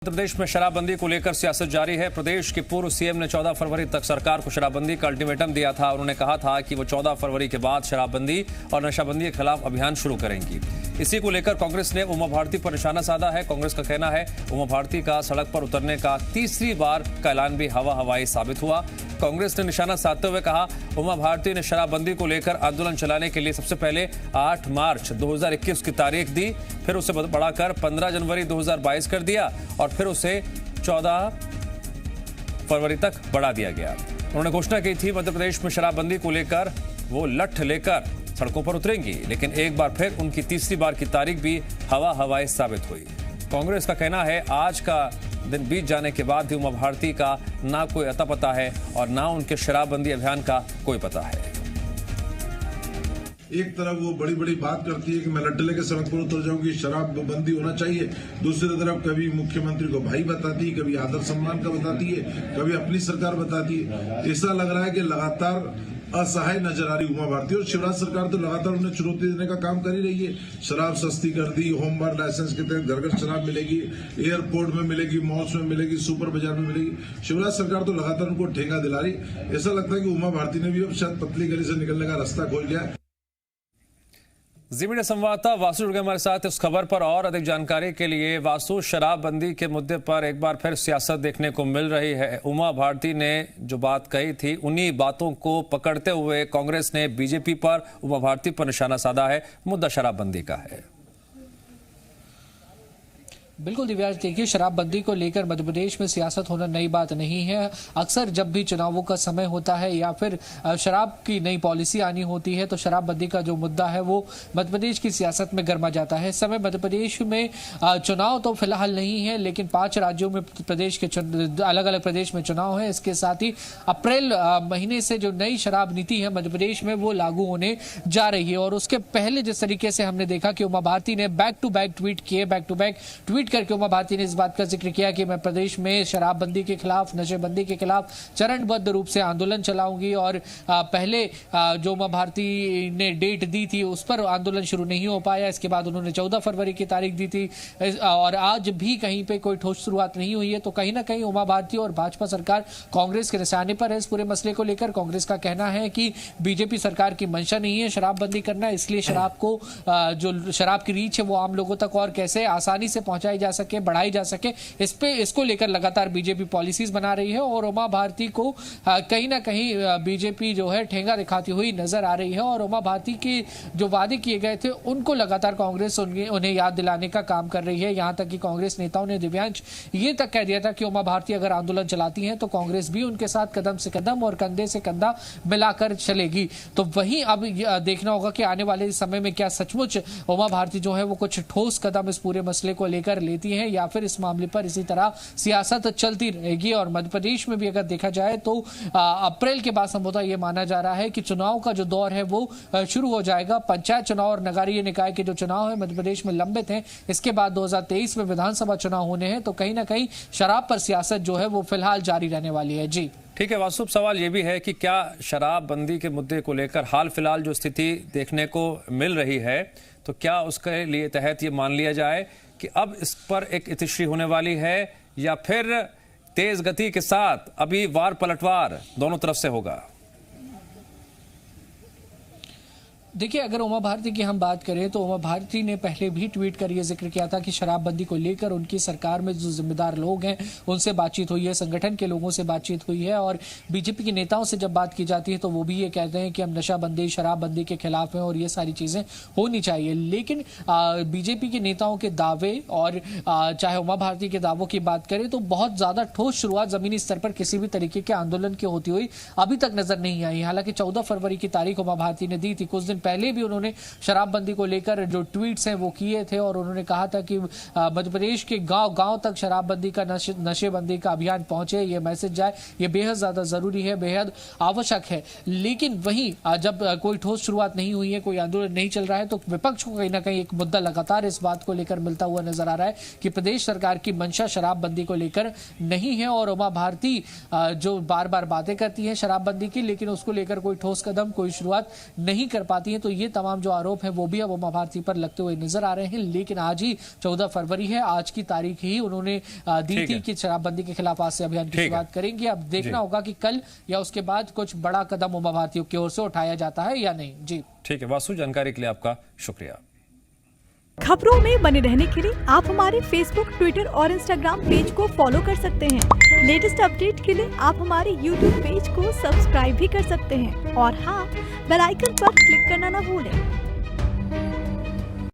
उत्तर प्रदेश में शराबबंदी को लेकर सियासत जारी है। प्रदेश के पूर्व सीएम ने 14 फरवरी तक सरकार को शराबबंदी का अल्टीमेटम दिया था। उन्होंने कहा था कि वो 14 फरवरी के बाद शराबबंदी और नशाबंदी के खिलाफ अभियान शुरू करेंगी। इसी को लेकर कांग्रेस ने उमा भारती पर निशाना साधा है। कांग्रेस का कहना है उमा भारती का सड़क पर उतरने का तीसरी बार का ऐलान भी हवाई साबित हुआ। कांग्रेस ने निशाना साधते हुए कहा उमा भारती ने शराबबंदी को लेकर आंदोलन चलाने के लिए सबसे पहले 8 मार्च 2021 की तारीख दी, फिर उसे बढ़ाकर 15 जनवरी 2022 कर दिया और फिर उसे 14 फरवरी तक बढ़ा दिया गया। उन्होंने घोषणा की थी मध्य प्रदेश में शराबबंदी को लेकर वो लठ लेकर सड़कों पर उतरेंगी, लेकिन एक बार फिर उनकी तीसरी बार की तारीख भी हवाई साबित हुई। कांग्रेस का कहना है आज का दिन बीत जाने के बाद भी उमा भारती का ना कोई अता पता है और ना उनके शराबबंदी अभियान का कोई पता है। एक तरफ वो बड़ी बड़ी बात करती है कि मैं लड्डे लेके सड़क पर उतर जाऊंगी, शराब बंदी होना चाहिए। दूसरी तरफ कभी मुख्यमंत्री को भाई बताती है, कभी आदर सम्मान का बताती है, कभी अपनी सरकार बताती है। ऐसा लग रहा है कि लगातार असहाय नजर आ रही उमा भारती और शिवराज सरकार तो लगातार उन्हें चुनौती देने का काम कर ही रही है। शराब सस्ती कर दी, होम बार लाइसेंस के तहत घर घर शराब मिलेगी, एयरपोर्ट में मिलेगी, मॉल्स में मिलेगी, सुपर बाजार में मिलेगी। शिवराज सरकार तो लगातार उनको ठेंगा दिला रही। ऐसा लगता है कि उमा भारती ने भी अब शायद पतली गली से निकलने का रास्ता खोज लिया। जी मीडिया संवाददाता वासु जुड़ गए हमारे साथ इस खबर पर और अधिक जानकारी के लिए। वासु, शराबबंदी के मुद्दे पर एक बार फिर सियासत देखने को मिल रही है। उमा भारती ने जो बात कही थी उन्हीं बातों को पकड़ते हुए कांग्रेस ने बीजेपी पर, उमा भारती पर निशाना साधा है। मुद्दा शराबबंदी का है। बिल्कुल दिव्यांश, देखिए शराबबंदी को लेकर मध्य प्रदेश में सियासत होना नई बात नहीं है। अक्सर जब भी चुनावों का समय होता है या फिर शराब की नई पॉलिसी आनी होती है तो शराबबंदी का जो मुद्दा है वो मध्य प्रदेश की सियासत में गर्मा जाता है। इस समय मध्य प्रदेश में चुनाव तो फिलहाल नहीं है, लेकिन 5 राज्यों में प्रदेश के अलग अलग प्रदेश में चुनाव है। इसके साथ ही अप्रैल महीने से जो नई शराब नीति है मध्य प्रदेश में वो लागू होने जा रही है। और उसके पहले जिस तरीके से हमने देखा कि उमा भारती ने बैक टू बैक ट्वीट करके उमा भारती ने इस बात का जिक्र किया कि मैं प्रदेश में शराबबंदी के खिलाफ, नशेबंदी के खिलाफ चरणबद्ध रूप से आंदोलन चलाऊंगी। और पहले जो उमा भारती ने डेट दी थी उस पर आंदोलन शुरू नहीं हो पाया। इसके बाद उन्होंने 14 फरवरी की तारीख दी थी और आज भी कहीं पे कोई ठोस शुरुआत नहीं हुई है। तो कहीं ना कहीं उमा भारती और भाजपा सरकार कांग्रेस के निशाने पर है। इस पूरे मसले को लेकर कांग्रेस का कहना है कि बीजेपी सरकार की मंशा नहीं है शराबबंदी करना, इसलिए शराब को जो शराब की रीच है वो आम लोगों तक और कैसे आसानी से पहुंचाई जा सके, बढ़ाई जा सके, इसको लेकर लगातार बीजेपी पॉलिसीज बना रही है। और उमा भारती को कहीं ना कहीं बीजेपी जो है ठेंगा दिखाती हुई नजर आ रही है। और उमा भारती के जो वादे किए गए थे उनको लगातार कांग्रेस उन्हें याद दिलाने का काम कर रही है। यहां तक कि कांग्रेस नेताओं ने दिव्यांश ये तक कह दिया था कि उमा भारती अगर आंदोलन चलाती हैं तो कांग्रेस भी उनके साथ कदम से कदम और कंधे से कंधा मिलाकर चलेगी। तो वहीं अब देखना होगा कि आने वाले समय में क्या सचमुच उमा भारती जो है वो कुछ ठोस कदम इस पूरे मसले को लेकर लेती है या फिर इस मामले पर इसी तरह सियासत चलती रहेगी। और मध्य प्रदेश में भी अगर देखा जाए तो अप्रैल के बाद संभवतः यह माना जा रहा है कि चुनाव का जो दौर है वो शुरू हो जाएगा। पंचायत चुनाव और नगरीय निकाय के जो चुनाव है मध्य प्रदेश में लंबित हैं। इसके बाद 2023 में विधानसभा चुनाव होने हैं। तो कहीं ना कहीं शराब पर सियासत जो है वो फिलहाल जारी रहने वाली है। जी ठीक है वासु, सवाल ये भी है कि क्या शराबबंदी के मुद्दे को लेकर हाल फिलहाल जो स्थिति देखने को मिल रही है तो क्या उसके लिए तहत ये मान लिया जाए कि अब इस पर एक इतिश्री होने वाली है या फिर तेज गति के साथ अभी वार पलटवार दोनों तरफ से होगा? देखिए, अगर उमा भारती की हम बात करें तो उमा भारती ने पहले भी ट्वीट कर ये जिक्र किया था कि शराबबंदी को लेकर उनकी सरकार में जो जिम्मेदार लोग हैं उनसे बातचीत हुई है, संगठन के लोगों से बातचीत हुई है। और बीजेपी के नेताओं से जब बात की जाती है तो वो भी ये कहते हैं कि हम नशाबंदी, शराबबंदी के खिलाफ हैं और ये सारी चीजें होनी चाहिए। लेकिन बीजेपी के नेताओं के दावे और चाहे उमा भारती के दावों की बात करें तो बहुत ज्यादा ठोस शुरुआत जमीनी स्तर पर किसी भी तरीके के आंदोलन की होती हुई अभी तक नजर नहीं आई। हालांकि 14 फरवरी की तारीख उमा भारती ने दी थी। कुछ दिन पहले भी उन्होंने शराबबंदी को लेकर जो ट्वीट्स हैं वो किए थे और उन्होंने कहा था कि मध्य प्रदेश के गांव-गांव तक शराबबंदी का, नशेबंदी का अभियान पहुंचे, ये मैसेज जाए, ये बेहद ज्यादा जरूरी है, बेहद आवश्यक है। लेकिन वहीं जब कोई ठोस शुरुआत नहीं हुई है, कोई आंदोलन नहीं चल रहा है तो विपक्ष को कहीं ना कहीं एक मुद्दा लगातार इस बात को लेकर मिलता हुआ नजर आ रहा है कि प्रदेश सरकार की मंशा शराबबंदी को लेकर नहीं है। और उमा भारती जो बार बार बातें करती है शराबबंदी की, लेकिन उसको लेकर कोई ठोस कदम, कोई शुरुआत नहीं कर पाती भारती हैं। तो ये तमाम जो आरोप हैं वो भी अब उमा भारती पर लगते हुए नजर आ रहे हैं। लेकिन आज ही 14 फरवरी है, आज की तारीख ही उन्होंने दी थी कि शराबबंदी के खिलाफ आज से अभियान की शुरुआत करेंगे। अब देखना होगा कि कल या उसके बाद कुछ बड़ा कदम उमा भारती की ओर से उठाया जाता है या नहीं। जी ठीक है वासु, जानकारी के लिए आपका शुक्रिया। खबरों में बने रहने के लिए आप हमारे फेसबुक, ट्विटर और इंस्टाग्राम पेज को फॉलो कर सकते हैं। लेटेस्ट अपडेट के लिए आप हमारे यूट्यूब पेज को सब्सक्राइब भी कर सकते हैं और हाँ, बेल आइकन पर क्लिक करना ना भूलें।